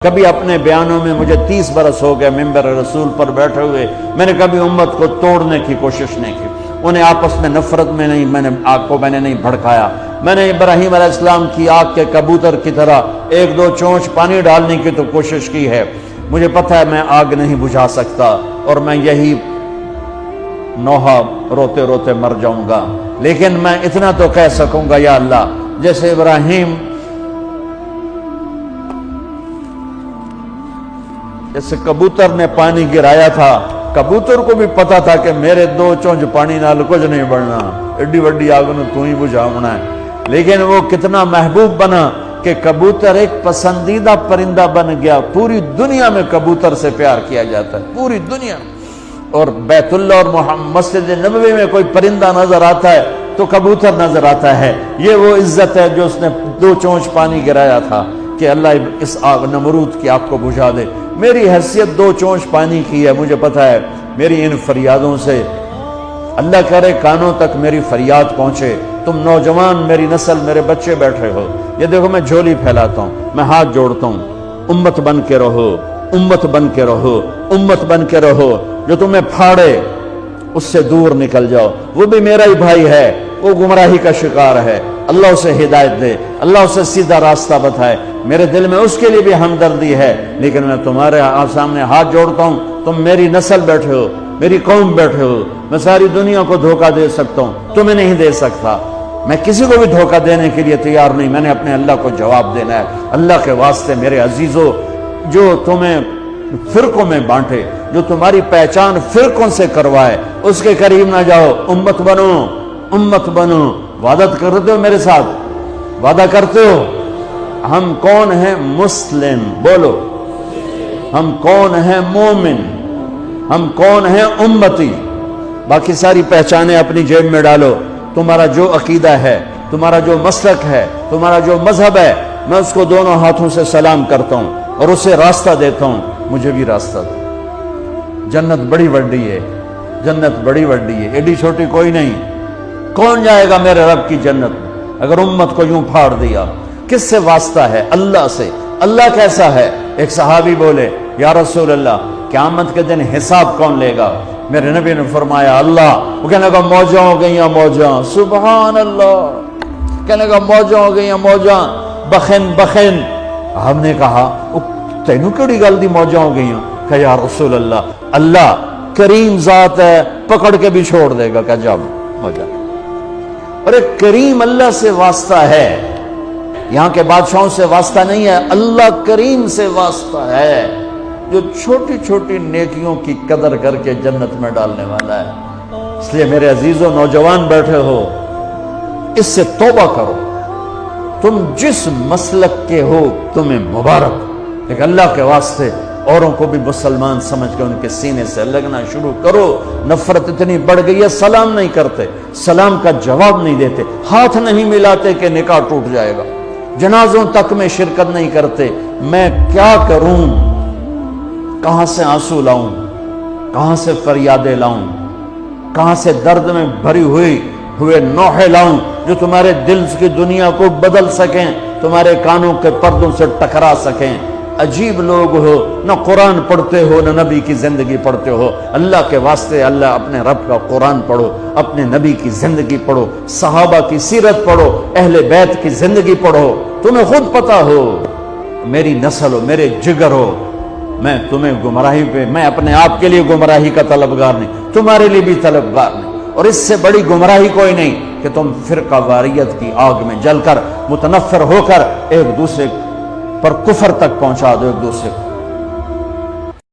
کبھی اپنے بیانوں میں مجھے 30 برس ہو گئے ممبر رسول پر بیٹھے ہوئے میں نے کبھی امت کو توڑنے کی کوشش نہیں کی، انہیں آپس میں نفرت میں نہیں، میں نے نہیں بھڑکایا۔ میں نے ابراہیم علیہ السلام کی آگ کے کبوتر کی طرح ایک دو چونچ پانی ڈالنے کی تو کوشش کی ہے، مجھے پتہ ہے میں آگ نہیں بجھا سکتا اور میں یہی نوحہ روتے روتے مر جاؤں گا، لیکن میں اتنا تو کہہ سکوں گا یا اللہ، جیسے ابراہیم جیسے کبوتر نے پانی گرایا تھا، کبوتر کو بھی پتا تھا کہ میرے 2 چونچ پانی نال کچھ نہیں بڑھنا، ایڈی وڈی آگ نے تو ہی بجھاونا ہے، لیکن وہ کتنا محبوب بنا کہ کبوتر ایک پسندیدہ پرندہ بن گیا۔ پوری دنیا میں کبوتر سے پیار کیا جاتا ہے، پوری دنیا، اور بیت اللہ اور مسجد نبوی میں کوئی پرندہ نظر آتا ہے تو کبوتر نظر آتا ہے۔ یہ وہ عزت ہے جو اس نے 2 چونچ پانی گرایا تھا کہ اللہ اس آگ نمرود کی آگ کو بجھا دے۔ میری حیثیت 2 چونچ پانی کی ہے، مجھے پتا ہے میری ان فریادوں سے اللہ کرے کانوں تک میری فریاد پہنچے۔ تم نوجوان، میری نسل، میرے بچے بیٹھے ہو، یہ دیکھو میں جھولی پھیلاتا ہوں، میں ہاتھ جوڑتا ہوں، امت بن کے رہو، امت بن کے رہو، امت بن کے رہو۔ جو تمہیں پھاڑے اس سے دور نکل جاؤ، وہ بھی میرا ہی بھائی ہے، وہ گمراہی کا شکار ہے، اللہ اسے ہدایت دے، اللہ اسے سیدھا راستہ بتائے۔ میرے دل میں اس کے لیے بھی ہمدردی ہے، لیکن میں تمہارے سامنے ہاتھ جوڑتا ہوں، تم میری نسل بیٹھے ہو، میری قوم بیٹھے ہو، میں ساری دنیا کو دھوکہ دے سکتا ہوں، تمہیں نہیں دے سکتا، میں کسی کو بھی دھوکہ دینے کے لیے تیار نہیں، میں نے اپنے اللہ کو جواب دینا ہے۔ اللہ کے واسطے میرے عزیزو، جو تمہیں فرقوں میں بانٹے، جو تمہاری پہچان فرقوں سے کروائے، اس کے قریب نہ جاؤ، امت بنو، امت بنو۔ وعدہ کرتے ہو میرے ساتھ؟ وعدہ کرتے ہو؟ ہم کون ہیں؟ مسلم، بولو۔ ہم کون ہیں؟ مومن۔ ہم کون ہیں؟ امتی۔ باقی ساری پہچانیں اپنی جیب میں ڈالو۔ تمہارا جو عقیدہ ہے، تمہارا جو مسلک ہے، تمہارا جو مذہب ہے، میں اس کو دونوں ہاتھوں سے سلام کرتا ہوں اور اسے راستہ دیتا ہوں، مجھے بھی راستہ دو۔ جنت بڑی وڈی ہے، جنت بڑی وڈی ہے، ایڈی چھوٹی کوئی نہیں۔ کون جائے گا میرے رب کی جنت میں اگر امت کو یوں پھاڑ دیا؟ کس سے واسطہ ہے؟ اللہ سے۔ اللہ کیسا ہے؟ ایک صحابی بولے، یا رسول اللہ، قیامت کے دن حساب کون لے گا؟ میرے نبی نے فرمایا اللہ۔ وہ کہنے لگا موجاں ہو گئیاں موجاں، سبحان اللہ، کہنے لگا موجاں ہو گئیاں موجاں، بخن بخن۔ ہم نے کہا تینوں کیڑی گل دی موجاں ہو گئیاں؟ کہ یا رسول اللہ، اللہ کریم ذات ہے، پکڑ کے بھی چھوڑ دے گا، کہ جب موجاں۔ اور ایک کریم اللہ سے واسطہ ہے، یہاں کے بادشاہوں سے واسطہ نہیں ہے، اللہ کریم سے واسطہ ہے، جو چھوٹی چھوٹی نیکیوں کی قدر کر کے جنت میں ڈالنے والا ہے۔ اس لیے میرے عزیزوں، نوجوان بیٹھے ہو، اس سے توبہ کرو۔ تم جس مسلک کے ہو تمہیں مبارک، لیکن اللہ کے واسطے اوروں کو بھی مسلمان سمجھ کے ان کے سینے سے لگنا شروع کرو۔ نفرت اتنی بڑھ گئی ہے، سلام نہیں کرتے، سلام کا جواب نہیں دیتے، ہاتھ نہیں ملاتے کہ نکاح ٹوٹ جائے گا، جنازوں تک میں شرکت نہیں کرتے۔ میں کیا کروں؟ کہاں سے آنسو لاؤں؟ کہاں سے فریادیں لاؤں؟ کہاں سے درد میں بھری ہوئے نوحے لاؤں جو تمہارے دل کی دنیا کو بدل سکیں، تمہارے کانوں کے پردوں سے ٹکرا سکیں؟ عجیب لوگ ہو، نہ قرآن پڑھتے ہو، نہ نبی کی زندگی پڑھتے ہو۔ اللہ کے واسطے اللہ اپنے رب کا قرآن پڑھو، اپنے نبی کی زندگی پڑھو، صحابہ کی سیرت پڑھو، اہل بیت کی زندگی پڑھو، تمہیں خود پتا ہو۔ میری نسل ہو، میرے جگر ہو، میں تمہیں گمراہی پہ، میں اپنے آپ کے لیے گمراہی کا طلبگار نہیں، تمہارے لیے بھی طلبگار نہیں، اور اس سے بڑی گمراہی کوئی نہیں کہ تم فرقہ واریت کی آگ میں جل کر متنفر ہو کر ایک دوسرے پر کفر تک پہنچا دو، ایک دوسرے کو۔